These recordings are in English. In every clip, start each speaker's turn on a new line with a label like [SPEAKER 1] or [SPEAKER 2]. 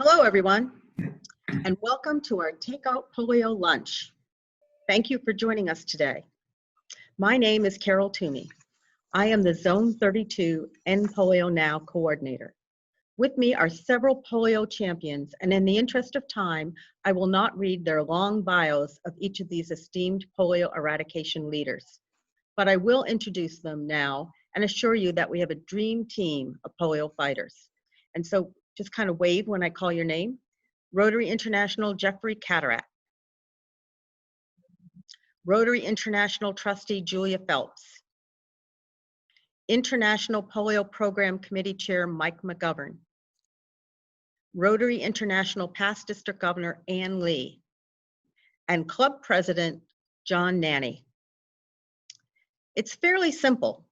[SPEAKER 1] Hello, everyone, and welcome to our Takeout Polio Lunch. Thank you for joining us today. My name is Carol Toomey. I am the Zone 32 End Polio Now coordinator. With me are several polio champions, and in the interest of time, I will not read their long bios of each of these esteemed polio eradication leaders. But I will introduce them now and assure you that we have a dream team of polio fighters. And so just kind of wave when I call your name. Rotary International Jeffrey Cataract. Rotary International Trustee Julia Phelps. International Polio Program Committee Chair Mike McGovern. Rotary International Past District Governor Ann Lee. And Club President John Nanny. It's fairly simple.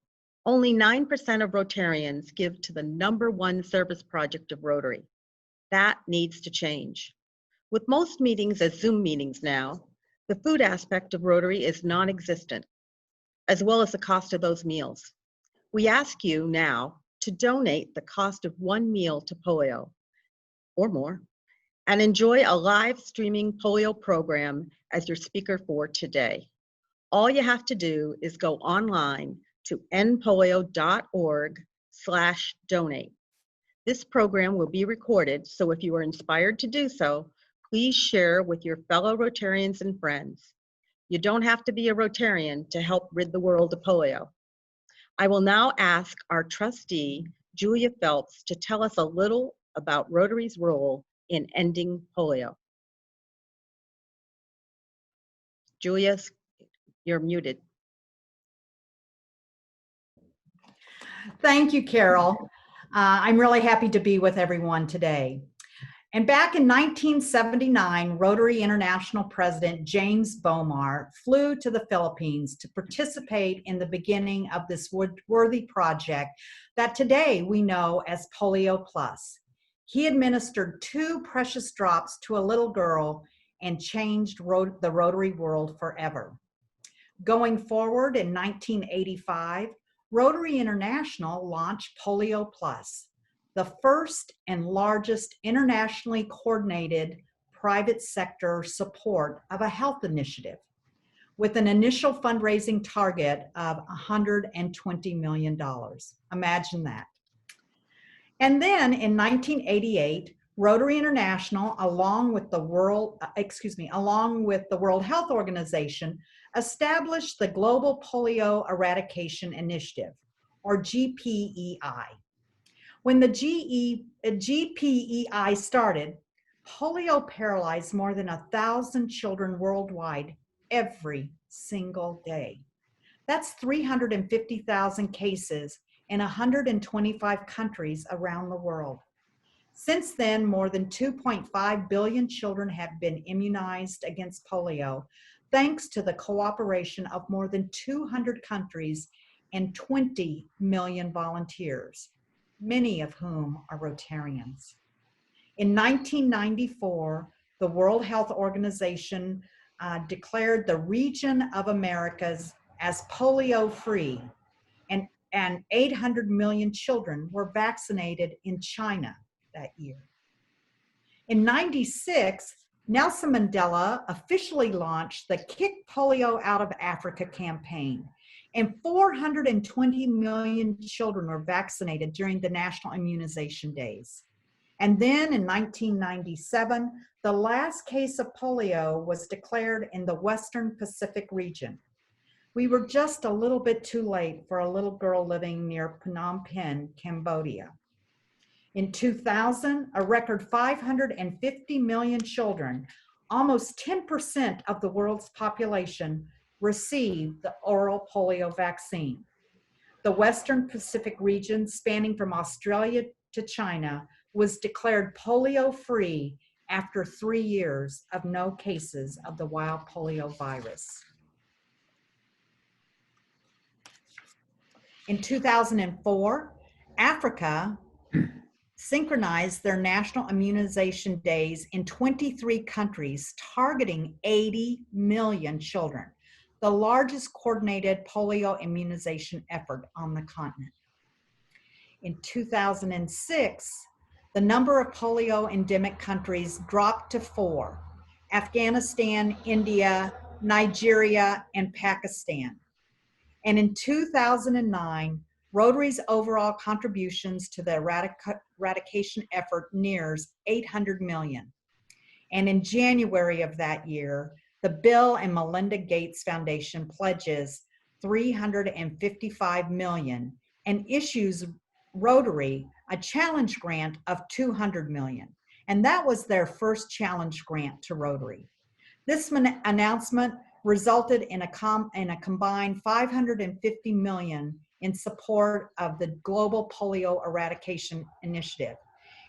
[SPEAKER 1] Only 9% of Rotarians give to the #1 service project of Rotary. That needs to change. With most meetings as Zoom meetings now, the food aspect of Rotary is non-existent, as well as the cost of those meals. We ask you now to donate the cost of one meal to polio, or more, and enjoy a live streaming polio program as your speaker for today. All you have to do is go online to endpolio.org/donate. This program will be recorded, so if you are inspired to do so, please share with your fellow Rotarians and friends. You don't have to be a Rotarian to help rid the world of polio. I will now ask our trustee, Julia Phelps, to tell us a little about Rotary's role in ending polio. Julia, you're muted.
[SPEAKER 2] Thank you, Carol. I'm really happy to be with everyone today. And back in 1979, Rotary International President James Bomar flew to the Philippines to participate in the beginning of this worthy project that today we know as Polio Plus. He administered 2 precious drops to a little girl and changed the Rotary world forever. Going forward in 1985, Rotary International launched Polio Plus, the first and largest internationally coordinated private sector support of a health initiative, with an initial fundraising target of $120 million. Imagine that. And then in 1988, Rotary International, along with the World Health Organization, established the Global Polio Eradication Initiative, or GPEI. When the GPEI started, polio paralyzed more than 1,000 children worldwide every single day. That's 350,000 cases in 125 countries around the world. Since then, more than 2.5 billion children have been immunized against polio, thanks to the cooperation of more than 200 countries and 20 million volunteers, many of whom are Rotarians. In 1994, the World Health Organization declared the region of Americas as polio-free, and 800 million children were vaccinated in China that year. In '96, Nelson Mandela officially launched the Kick Polio Out of Africa campaign, and 420 million children were vaccinated during the National Immunization Days. And then in 1997, the last case of polio was declared in the Western Pacific region. We were just a little bit too late for a little girl living near Phnom Penh, Cambodia. In 2000, a record 550 million children, almost 10% of the world's population, received the oral polio vaccine. The Western Pacific region, spanning from Australia to China, was declared polio-free after 3 years of no cases of the wild polio virus. In 2004, Africa synchronized their national immunization days in 23 countries, targeting 80 million children, the largest coordinated polio immunization effort on the continent. In 2006, the number of polio endemic countries dropped to 4: Afghanistan, India, Nigeria, and Pakistan. And in 2009, Rotary's overall contributions to the eradication effort nears 800 million. And in January of that year, the Bill and Melinda Gates Foundation pledges 355 million and issues Rotary a challenge grant of 200 million. And that was their first challenge grant to Rotary. This announcement resulted in a combined 550 million in support of the Global Polio Eradication Initiative.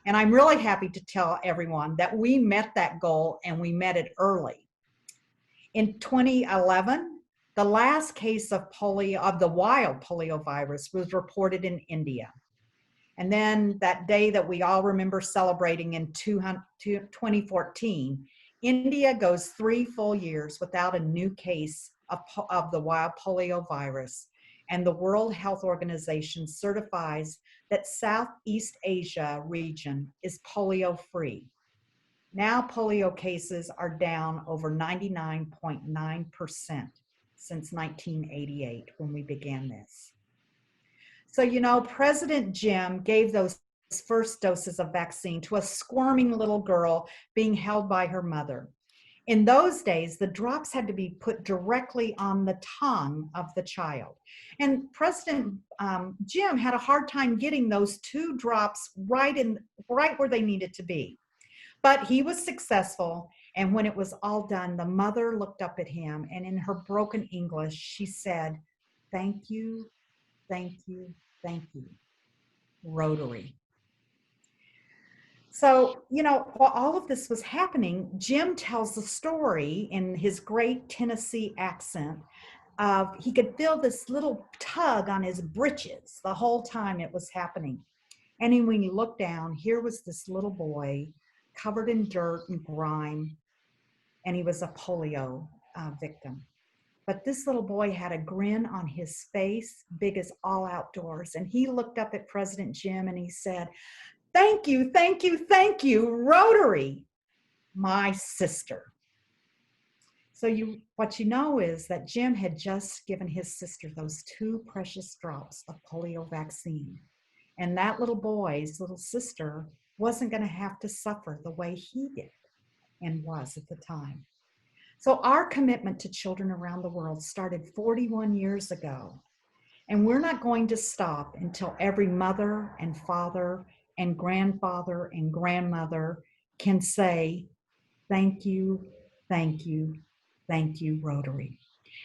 [SPEAKER 2] And I'm really happy to tell everyone that we met that goal, and we met it early. In 2011, the last case of polio, of the wild polio virus, was reported in India. And then that day that we all remember celebrating in 2014, India goes 3 full years without a new case of the wild polio virus. And the World Health Organization certifies that Southeast Asia region is polio free. Now polio cases are down over 99.9% since 1988 when we began this. So, you know, President Jim gave those first doses of vaccine to a squirming little girl being held by her mother. In those days, the drops had to be put directly on the tongue of the child. And President Jim had a hard time getting those 2 drops right where they needed to be. But he was successful, and when it was all done, the mother looked up at him, and in her broken English, she said, "Thank you, thank you, thank you, Rotary." So, you know, while all of this was happening, Jim tells the story in his great Tennessee accent of he could feel this little tug on his britches the whole time it was happening. And then when you look down, here was this little boy covered in dirt and grime, and he was a polio victim. But this little boy had a grin on his face, big as all outdoors. And he looked up at President Jim and he said, "Thank you, thank you, thank you, Rotary, my sister." So what you know is that Jim had just given his sister those 2 precious drops of polio vaccine. And that little boy's little sister wasn't going to have to suffer the way he did and was at the time. So our commitment to children around the world started 41 years ago. And we're not going to stop until every mother and father and grandfather and grandmother can say, "Thank you, thank you, thank you, Rotary."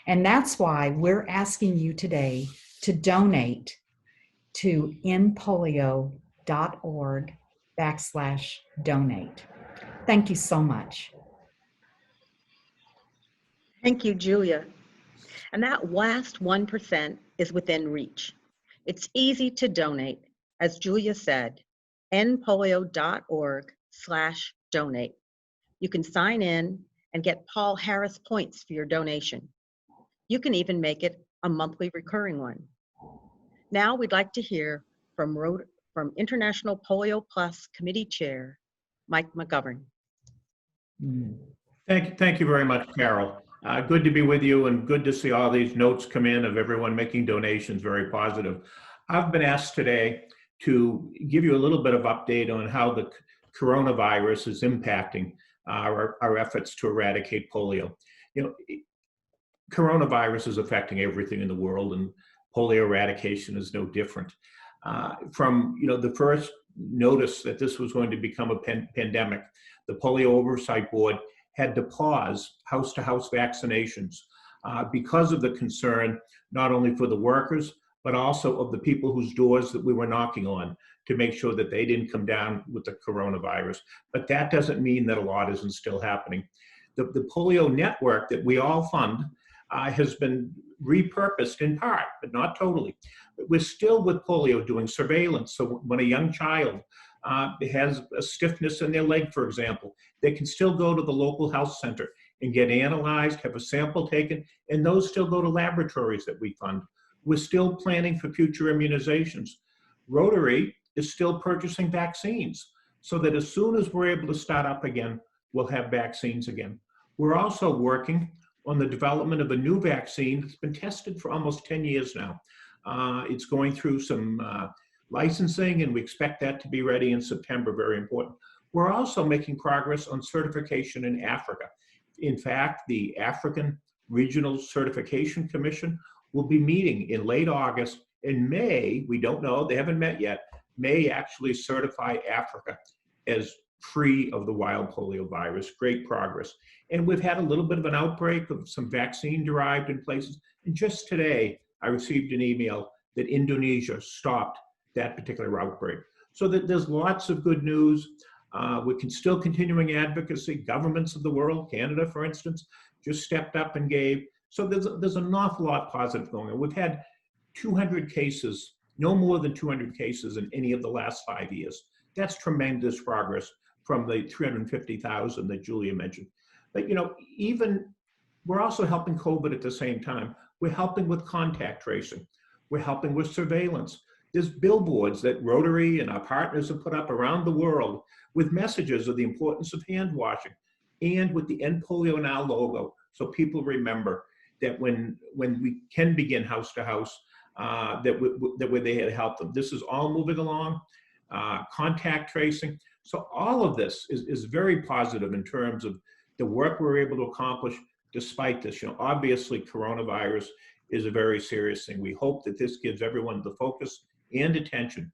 [SPEAKER 2] And that's why we're asking you today to donate to endpolio.org/donate. Thank you so much.
[SPEAKER 1] Thank you, Julia. And that last 1% is within reach. It's easy to donate. As Julia said, endpolio.org/donate. You can sign in and get Paul Harris points for your donation. You can even make it a monthly recurring one. Now we'd like to hear from International Polio Plus Committee Chair, Mike McGovern.
[SPEAKER 3] Thank you very much, Carol. Good to be with you, and good to see all these notes come in of everyone making donations. Very positive. I've been asked today to give you a little bit of update on how the coronavirus is impacting our efforts to eradicate polio. You know, coronavirus is affecting everything in the world, and polio eradication is no different. From the first notice that this was going to become a pandemic, the Polio Oversight Board had to pause house-to-house vaccinations because of the concern not only for the workers, but also of the people whose doors that we were knocking on to make sure that they didn't come down with the coronavirus. But that doesn't mean that a lot isn't still happening. The polio network that we all fund has been repurposed in part, but not totally. We're still with polio doing surveillance. So when a young child has a stiffness in their leg, for example, they can still go to the local health center and get analyzed, have a sample taken, and those still go to laboratories that we fund. We're still planning for future immunizations. Rotary is still purchasing vaccines so that as soon as we're able to start up again, we'll have vaccines again. We're also working on the development of a new vaccine that's been tested for almost 10 years now. It's going through some licensing, and we expect that to be ready in September, very important. We're also making progress on certification in Africa. In fact, the African Regional Certification Commission will be meeting in late August. In May, we don't know, they haven't met yet, may actually certify Africa as free of the wild polio virus. Great progress. And we've had a little bit of an outbreak of some vaccine derived in places. And just today, I received an email that Indonesia stopped that particular outbreak. So that there's lots of good news. We can still continuing advocacy. Governments of the world, Canada, for instance, just stepped up and gave. So there's an awful lot positive going on. We've had 200 cases, no more than 200 cases in any of the last 5 years. That's tremendous progress from the 350,000 that Julia mentioned. But even we're also helping COVID at the same time. We're helping with contact tracing. We're helping with surveillance. There's billboards that Rotary and our partners have put up around the world with messages of the importance of hand washing, and with the End Polio Now logo, so people remember that when we can begin house to house, that we're there to help them. This is all moving along. Contact tracing. So all of this is very positive in terms of the work we're able to accomplish despite this. Obviously coronavirus is a very serious thing. We hope that this gives everyone the focus and attention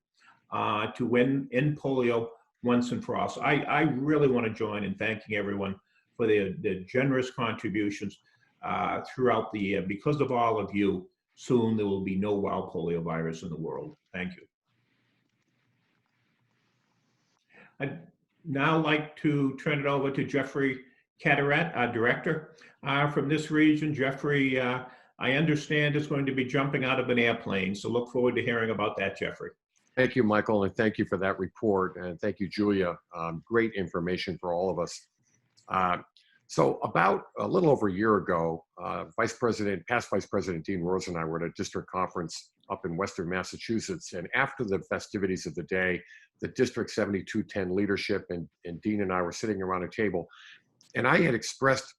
[SPEAKER 3] to end polio once and for all. So I really want to join in thanking everyone for their generous contributions throughout the year. Because of all of you, soon there will be no wild polio virus in the world. Thank you. I'd now like to turn it over to Jeffrey Cataret, our director from this region. Jeffrey, I understand is going to be jumping out of an airplane, so look forward to hearing about that, Jeffrey.
[SPEAKER 4] Thank you, Michael, and thank you for that report, and thank you, Julia. Great information for all of us. So about a little over a year ago, past Vice President Dean Rose and I were at a district conference up in Western Massachusetts, and after the festivities of the day, the District 7210 leadership and Dean and I were sitting around a table, and I had expressed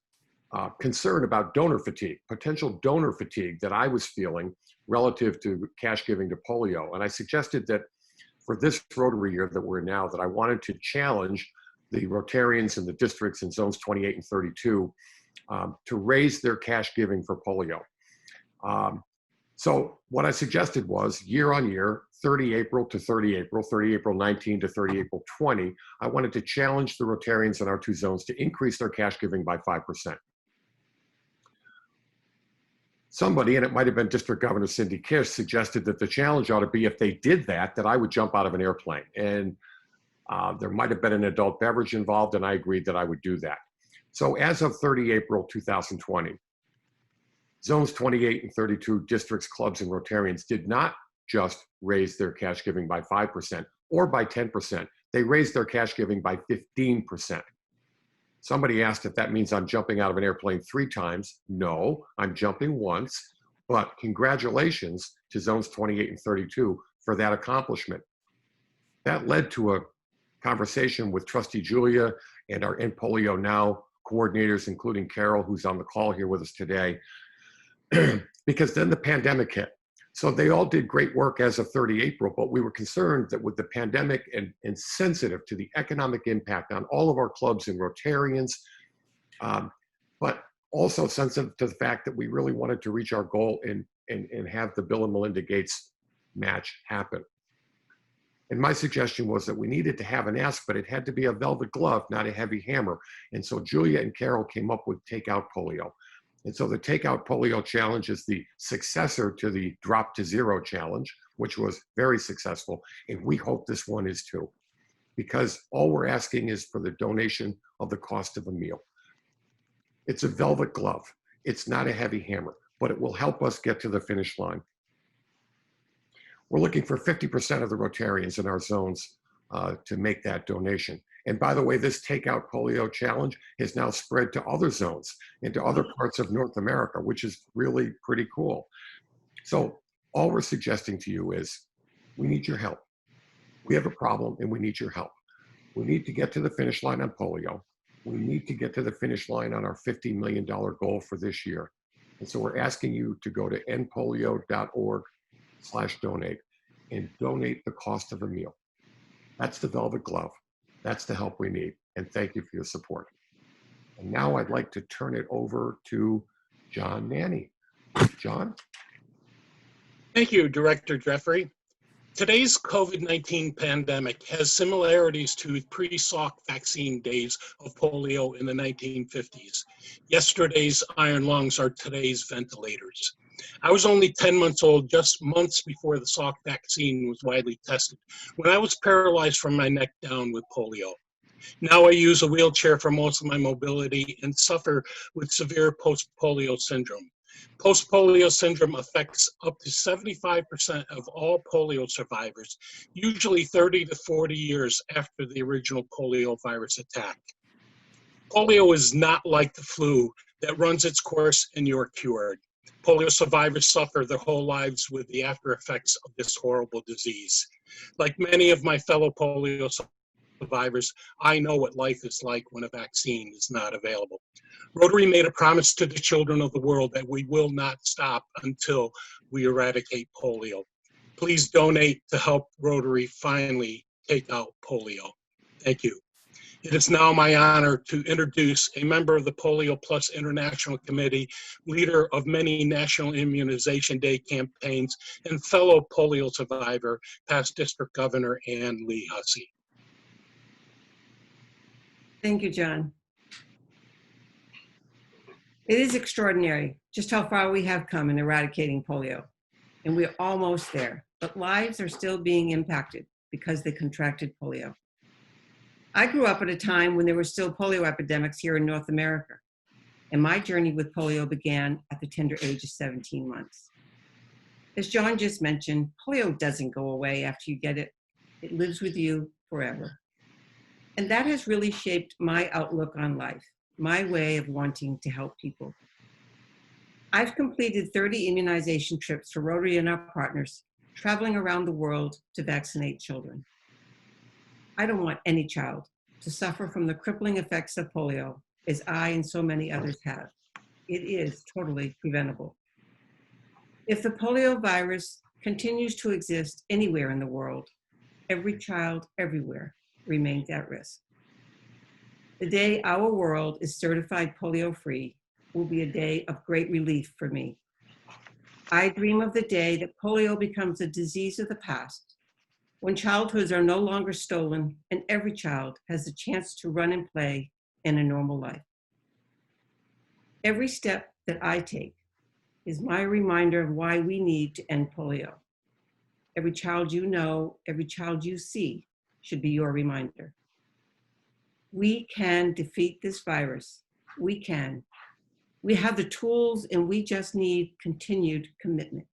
[SPEAKER 4] concern about donor fatigue, potential donor fatigue that I was feeling relative to cash giving to polio. And I suggested that for this Rotary year that we're in now, that I wanted to challenge the Rotarians in the districts in zones 28 and 32 to raise their cash giving for polio. So what I suggested was year on year, 30 April to 30 April, 30 April 19 to 30 April 20, I wanted to challenge the Rotarians in our two zones to increase their cash giving by 5%. Somebody, and it might have been District Governor Cindy Kish, suggested that the challenge ought to be if they did that, that I would jump out of an airplane. And there might have been an adult beverage involved, and I agreed that I would do that. So as of 30 April 2020, zones 28 and 32 districts, clubs, and Rotarians did not just raise their cash giving by 5% or by 10%. They raised their cash giving by 15%. Somebody asked if that means I'm jumping out of an airplane 3 times. No, I'm jumping once, but congratulations to zones 28 and 32 for that accomplishment. That led to a conversation with Trustee Julia and our End Polio Now coordinators, including Carol, who's on the call here with us today, because then the pandemic hit. So they all did great work as of 30 April, but we were concerned that with the pandemic and sensitive to the economic impact on all of our clubs and Rotarians, but also sensitive to the fact that we really wanted to reach our goal and have the Bill and Melinda Gates match happen. And my suggestion was that we needed to have an ask, but it had to be a velvet glove, not a heavy hammer. And so Julia and Carol came up with Take Out Polio. And so the Take Out Polio Challenge is the successor to the Drop to Zero Challenge, which was very successful. And we hope this one is too, because all we're asking is for the donation of the cost of a meal. It's a velvet glove. It's not a heavy hammer, but it will help us get to the finish line. We're looking for 50% of the Rotarians in our zones to make that donation. And by the way, this Take Out Polio Challenge has now spread to other zones, into other parts of North America, which is really pretty cool. So all we're suggesting to you is we need your help. We have a problem and we need your help. We need to get to the finish line on polio. We need to get to the finish line on our $50 million goal for this year. And so we're asking you to go to endpolio.org/donate and donate the cost of a meal. That's the velvet glove. That's the help we need. And thank you for your support. And now I'd like to turn it over to John Nanny. John?
[SPEAKER 5] Thank you, Director Jeffrey. Today's COVID-19 pandemic has similarities to pre-Salk vaccine days of polio in the 1950s. Yesterday's iron lungs are today's ventilators. I was only 10 months old, just months before the Salk vaccine was widely tested, when I was paralyzed from my neck down with polio. Now I use a wheelchair for most of my mobility and suffer with severe post-polio syndrome. Post-polio syndrome affects up to 75% of all polio survivors, usually 30 to 40 years after the original polio virus attack. Polio is not like the flu that runs its course and you're cured. Polio survivors suffer their whole lives with the after effects of this horrible disease. Like many of my fellow polio survivors, I know what life is like when a vaccine is not available. Rotary made a promise to the children of the world that we will not stop until we eradicate polio. Please donate to help Rotary finally take out polio. Thank you. It is now my honor to introduce a member of the Polio Plus International Committee, leader of many National Immunization Day campaigns, and fellow polio survivor, past District Governor Ann Lee Hussey.
[SPEAKER 6] Thank you, John. It is extraordinary just how far we have come in eradicating polio, and we're almost there, but lives are still being impacted because they contracted polio. I grew up at a time when there were still polio epidemics here in North America, and my journey with polio began at the tender age of 17 months. As John just mentioned, polio doesn't go away after you get it. It lives with you forever. And that has really shaped my outlook on life, my way of wanting to help people. I've completed 30 immunization trips for Rotary and our partners, traveling around the world to vaccinate children. I don't want any child to suffer from the crippling effects of polio, as I and so many others have. It is totally preventable. If the polio virus continues to exist anywhere in the world, every child everywhere remains at risk. The day our world is certified polio-free will be a day of great relief for me. I dream of the day that polio becomes a disease of the past, when childhoods are no longer stolen and every child has the chance to run and play in a normal life. Every step that I take is my reminder of why we need to end polio. Every child you know, every child you see should be your reminder. We can defeat this virus. We can. We have the tools and we just need continued commitment.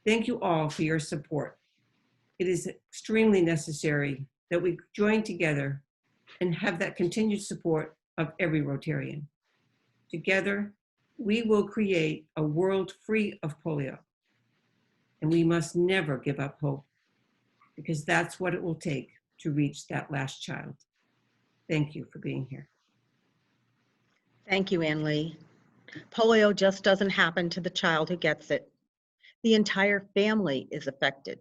[SPEAKER 6] Thank you all for your support. It is extremely necessary that we join together and have that continued support of every Rotarian. Together, we will create a world free of polio. And we must never give up hope, because that's what it will take to reach that last child. Thank you for being here.
[SPEAKER 1] Thank you, Ann Lee. Polio just doesn't happen to the child who gets it. The entire family is affected.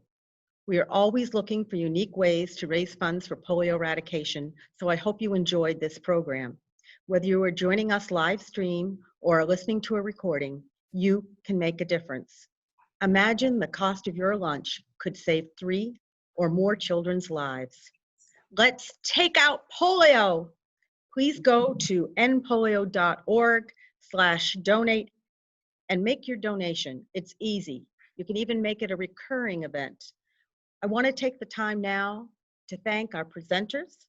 [SPEAKER 1] We are always looking for unique ways to raise funds for polio eradication, so I hope you enjoyed this program. Whether you are joining us live stream or are listening to a recording, you can make a difference. Imagine the cost of your lunch could save 3 or more children's lives. Let's take out polio. Please go to endpolio.org/donate and make your donation. It's easy. You can even make it a recurring event. I want to take the time now to thank our presenters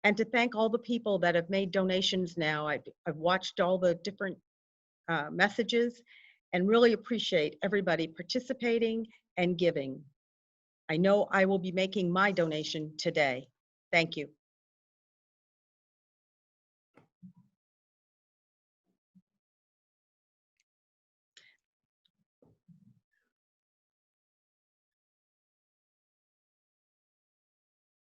[SPEAKER 1] and to thank all the people that have made donations now. I've watched all the different messages and really appreciate everybody participating and giving. I know I will be making my donation today. Thank you.